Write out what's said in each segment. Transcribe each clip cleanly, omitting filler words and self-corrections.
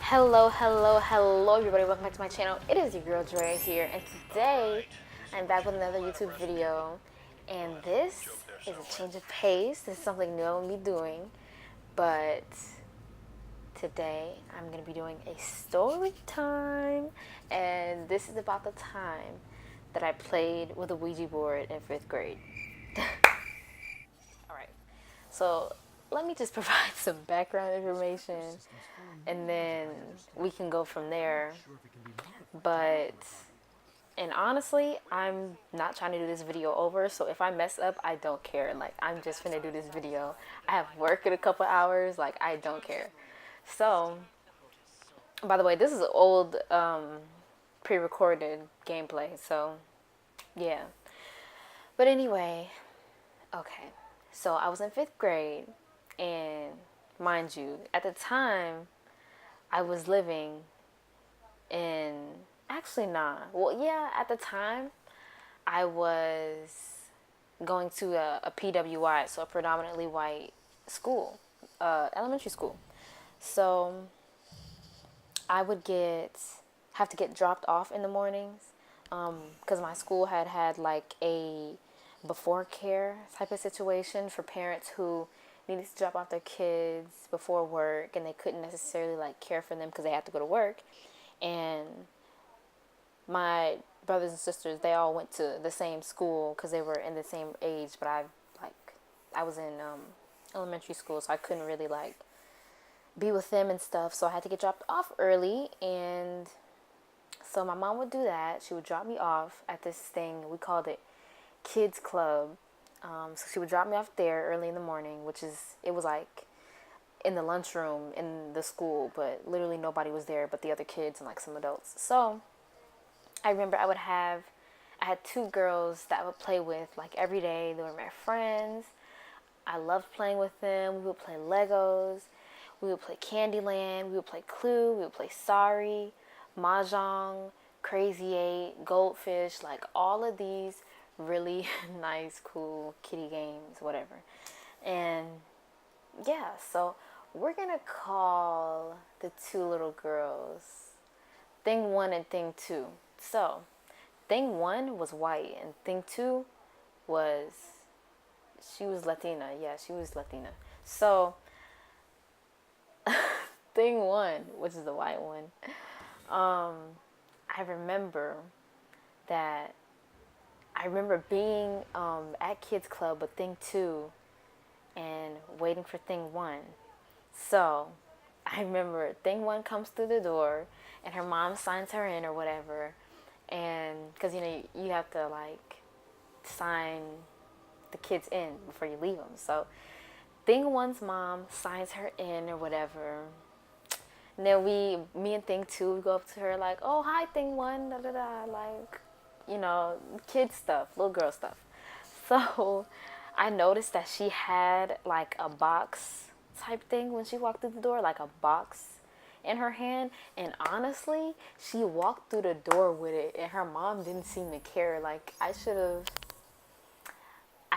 Hello everybody, welcome back to my channel. It is your girl Drea here, and today I'm back with another YouTube video, and this is a change of pace. This is something new I'll be doing, but today I'm going to be doing a story time, and this is about the time that I played with a Ouija board in 5th grade. Alright, so let me just provide some background information and then we can go from there. But, and honestly, I'm not trying to do this video over, so if I mess up, I don't care. Like, I'm just finna do this video. I have work in a couple hours, like, I don't care. So, by the way, this is old pre-recorded gameplay, so yeah. But anyway, okay. So I was in 5th grade, and mind you, at the time, I was living in, actually nah. Well, yeah, at the time, I was going to a PWI, so a predominantly white school, elementary school. So I would have to get dropped off in the mornings, because my school had like a before care type of situation for parents who needed to drop off their kids before work and they couldn't necessarily like care for them because they had to go to work. And my brothers and sisters, they all went to the same school because they were in the same age, but I was in elementary school, so I couldn't really like be with them and stuff, so I had to get dropped off early. And so my mom would do that. She would drop me off at this thing, we called it Kids Club. So she would drop me off there early in the morning, it was like in the lunchroom in the school, but literally nobody was there but the other kids and like some adults. So I remember I had 2 girls that I would play with like every day. They were my friends. I loved playing with them. We would play Legos. We would play Candyland. We would play Clue. We would play Sorry, Mahjong, Crazy 8, Goldfish, like all of these really nice, cool kiddie games, whatever. And yeah, so we're gonna call the 2 little girls Thing 1 and Thing 2. So Thing 1 was white and Thing 2 was, she was Latina. Yeah, she was Latina. So Thing 1, which is the white one, I remember that I remember being at Kids Club with Thing 2 and waiting for Thing 1. So I remember Thing 1 comes through the door and her mom signs her in or whatever. And because, you have to like sign the kids in before you leave them. So Thing 1's mom signs her in or whatever. And then me and Thing 2, we go up to her like, oh, hi, Thing 1, da da da, like, kid stuff, little girl stuff. So I noticed that she had like a box type thing when she walked through the door, like a box in her hand. And honestly, she walked through the door with it and her mom didn't seem to care. Like, I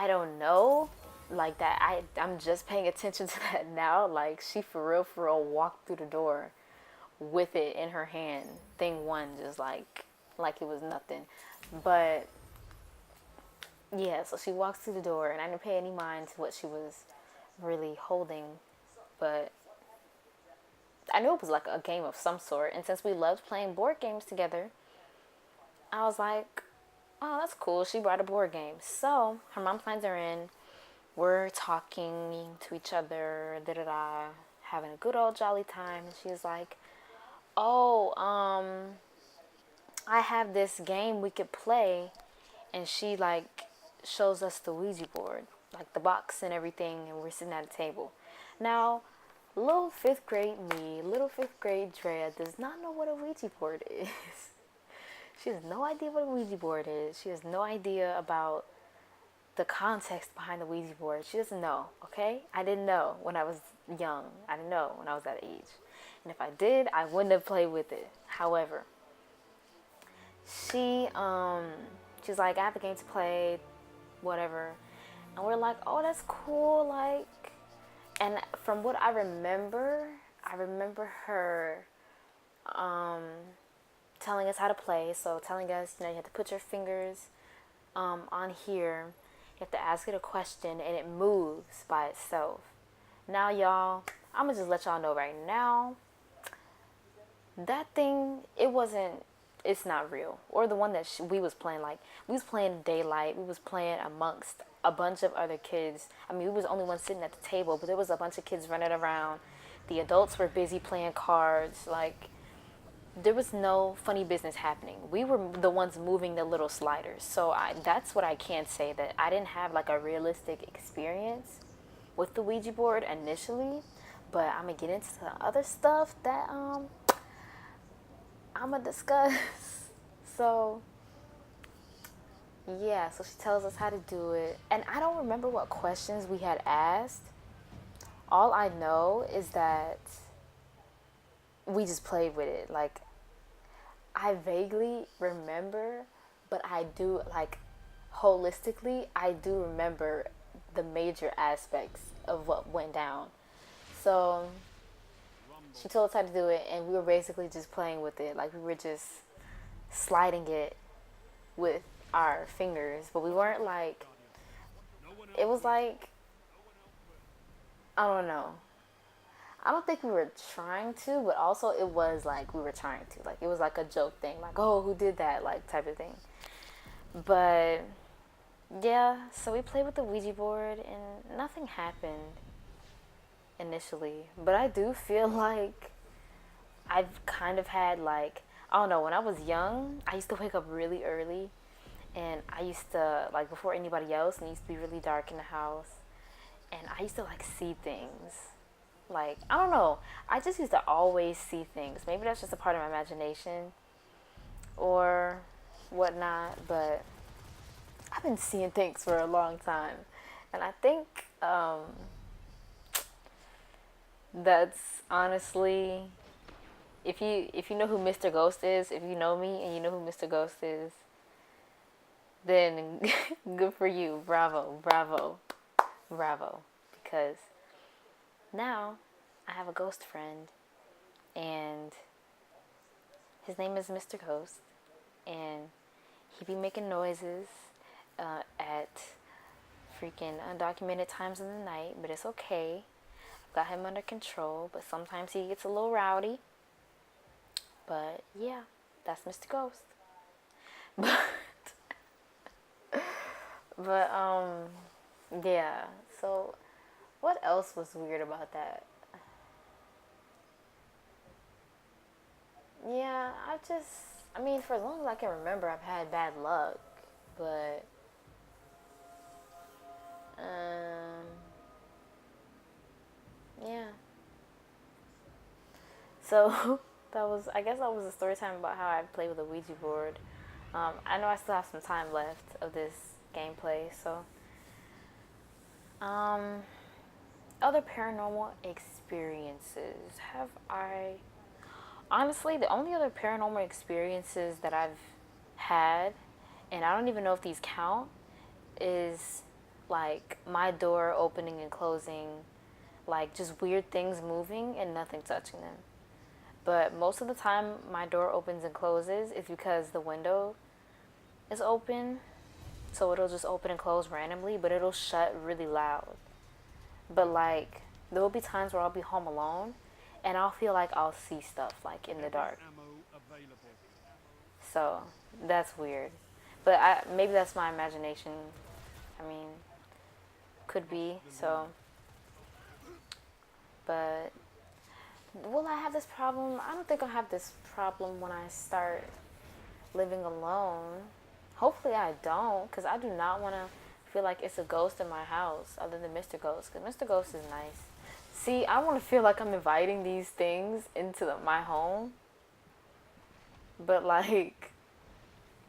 don't know, like that. I'm just paying attention to that now. Like, she for real walked through the door with it in her hand. Thing 1, just like it was nothing. But yeah, so she walks through the door and I didn't pay any mind to what she was really holding, but I knew it was like a game of some sort. And since we loved playing board games together, I was like, oh, that's cool. She brought a board game. So her mom signs her in. We're talking to each other, da-da-da, having a good old jolly time. And she's like, oh, I have this game we could play. And she like shows us the Ouija board, like the box and everything, and we're sitting at a table. Now, little 5th grade me, little 5th grade Drea does not know what a Ouija board is. She has no idea what a Ouija board is. She has no idea about the context behind the Ouija board. She doesn't know, okay? I didn't know when I was young. I didn't know when I was that age. And if I did, I wouldn't have played with it. However, she's like, I have a game to play, whatever. And we're like, oh, that's cool, like. And from what I remember her um, telling us how to play. So telling us, you have to put your fingers on here. You have to ask it a question, and it moves by itself. Now, y'all, I'm gonna just let y'all know right now, that thing, it's not real. Or the one that we was playing, like, we was playing daylight. We was playing amongst a bunch of other kids. I mean, we was the only one sitting at the table, but there was a bunch of kids running around. The adults were busy playing cards. Like, there was no funny business happening. We were the ones moving the little sliders. So that's what I can say, that I didn't have like a realistic experience with the Ouija board initially. But I'm gonna get into the other stuff that I'm gonna discuss. So yeah, so she tells us how to do it, and I don't remember what questions we had asked. All I know is that we just played with it. Like, I vaguely remember, but I do, like, holistically, I do remember the major aspects of what went down. So she told us how to do it, and we were basically just playing with it. Like, we were just sliding it with our fingers, but we weren't like, it was like, I don't know. I don't think we were trying to, but also it was like we were trying to. Like, it was like a joke thing, like, oh, who did that, like, type of thing. But yeah, so we played with the Ouija board, and nothing happened initially. But I do feel like I've kind of had, like, I don't know, when I was young, I used to wake up really early, and I used to, like, before anybody else, and it used to be really dark in the house, and I used to, like, see things. Like, I don't know, I just used to always see things. Maybe that's just a part of my imagination or whatnot, but I've been seeing things for a long time. And I think that's honestly, if you know who Mr. Ghost is, if you know me and you know who Mr. Ghost is, then good for you. Bravo, bravo, bravo. Because now I have a ghost friend, and his name is Mr. Ghost, and he be making noises at freaking undocumented times in the night, but it's okay. I've got him under control, but sometimes he gets a little rowdy. But yeah, that's Mr. Ghost. But yeah. So what else was weird about that? Yeah, I mean, for as long as I can remember, I've had bad luck, but um, yeah. So I guess that was a story time about how I play with a Ouija board. I know I still have some time left of this gameplay, so other paranormal experiences. Have I honestly, the only other paranormal experiences that I've had, and I don't even know if these count, is like my door opening and closing, like just weird things moving and nothing touching them. But most of the time my door opens and closes is because the window is open. So it'll just open and close randomly, but it'll shut really loud. But like, there will be times where I'll be home alone and I'll feel like I'll see stuff like in the dark. So that's weird. But maybe that's my imagination. I mean, could be. So, but will I have this problem? I don't think I'll have this problem when I start living alone. Hopefully I don't, because I do not want to feel like it's a ghost in my house other than Mr. Ghost, because Mr. Ghost is nice. See, I want to feel like I'm inviting these things into my home, but like,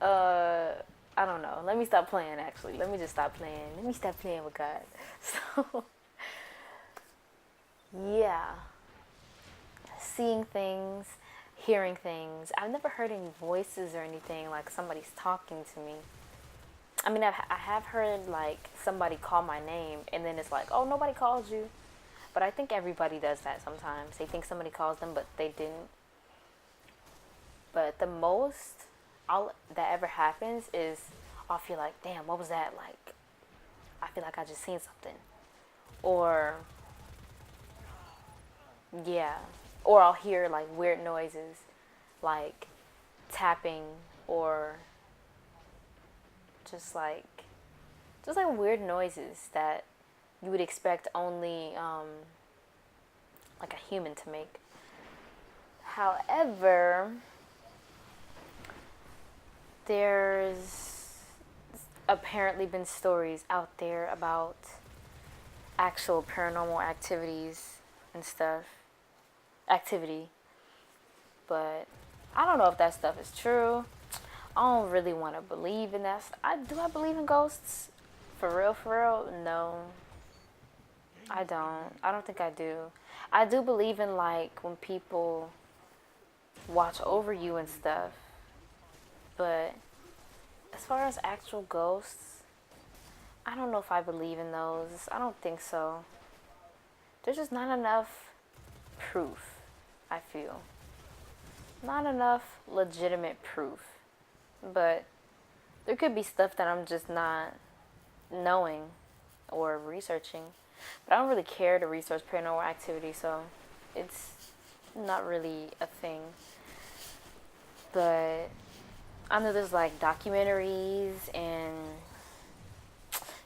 I don't know. Let me stop playing, actually. Let me just stop playing. Let me stop playing with God. So, yeah. Seeing things, hearing things. I've never heard any voices or anything like somebody's talking to me. I mean, I have heard like somebody call my name and then it's like, oh, nobody called you. But I think everybody does that sometimes. They think somebody calls them, but they didn't. But the most all that ever happens is I'll feel like, damn, what was that? Like, I feel like I just seen something. Or, yeah. Or I'll hear like weird noises, like tapping, or just like weird noises that you would expect only like a human to make. However, there's apparently been stories out there about actual paranormal activities and stuff. Activity. But I don't know if that stuff is true. I don't really want to believe in that. Do I believe in ghosts? For real? No. I don't. I don't think I do. I do believe in like when people watch over you and stuff. But as far as actual ghosts, I don't know if I believe in those. I don't think so. There's just not enough proof, I feel. Not enough legitimate proof. But there could be stuff that I'm just not knowing or researching. But I don't really care to research paranormal activity, so it's not really a thing. But I know there's like documentaries and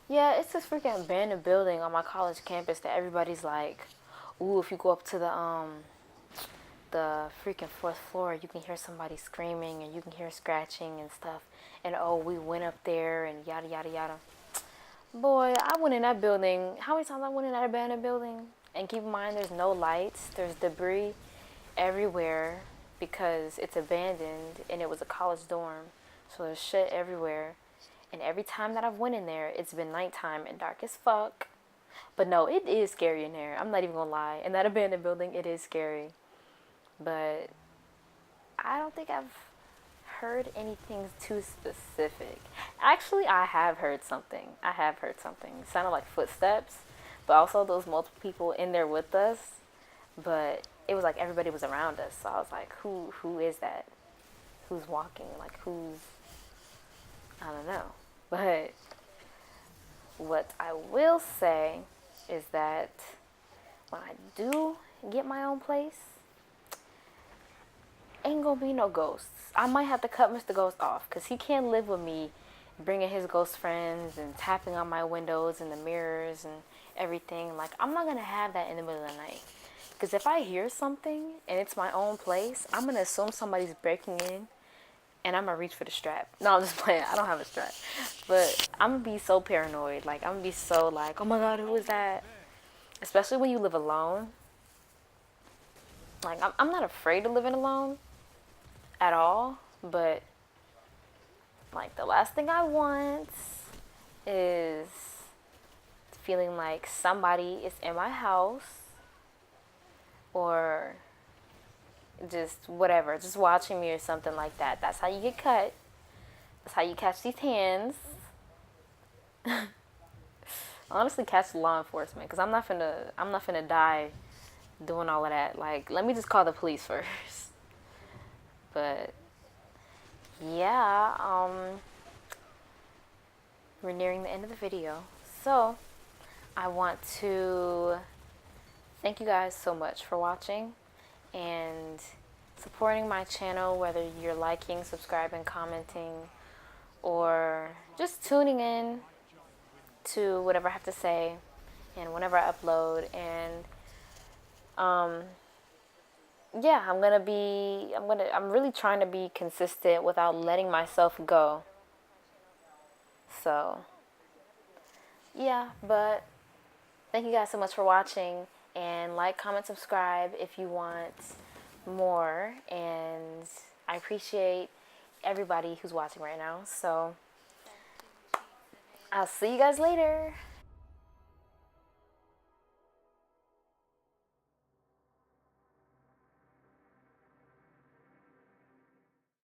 yeah, it's this freaking abandoned building on my college campus that everybody's like, ooh, if you go up to the freaking fourth floor, you can hear somebody screaming and you can hear scratching and stuff. And oh, we went up there and yada yada yada. Boy, I went in that building. How many times I went in that abandoned building? And keep in mind, there's no lights. There's debris everywhere because it's abandoned and it was a college dorm. So there's shit everywhere. And every time that I've went in there, it's been nighttime and dark as fuck. But no, it is scary in there. I'm not even gonna lie. In that abandoned building, it is scary. But I don't think I've heard anything too specific. Actually, I have heard something. It sounded like footsteps, but also those multiple people in there with us. But it was like everybody was around us. So I was like, who is that? Who's walking? Like who's, I don't know. But what I will say is that when I do get my own place, ain't gonna be no ghosts. I might have to cut Mr. Ghost off because he can't live with me bringing his ghost friends and tapping on my windows and the mirrors and everything. Like, I'm not gonna have that in the middle of the night. Because if I hear something and it's my own place, I'm gonna assume somebody's breaking in and I'm gonna reach for the strap. No, I'm just playing. I don't have a strap. But I'm gonna be so paranoid. Like, I'm gonna be so like, oh my God, who is that? Especially when you live alone. Like, I'm not afraid of living alone at all, but like the last thing I want is feeling like somebody is in my house or just whatever, just watching me or something like that. That's how you get cut. That's how you catch these hands. Honestly, catch law enforcement because I'm not finna die doing all of that. Like, let me just call the police first. But yeah, we're nearing the end of the video. So I want to thank you guys so much for watching and supporting my channel, whether you're liking, subscribing, commenting, or just tuning in to whatever I have to say and whenever I upload. And yeah, I'm really trying to be consistent without letting myself go. So, yeah, but thank you guys so much for watching, and like, comment, subscribe if you want more, and I appreciate everybody who's watching right now. So, I'll see you guys later.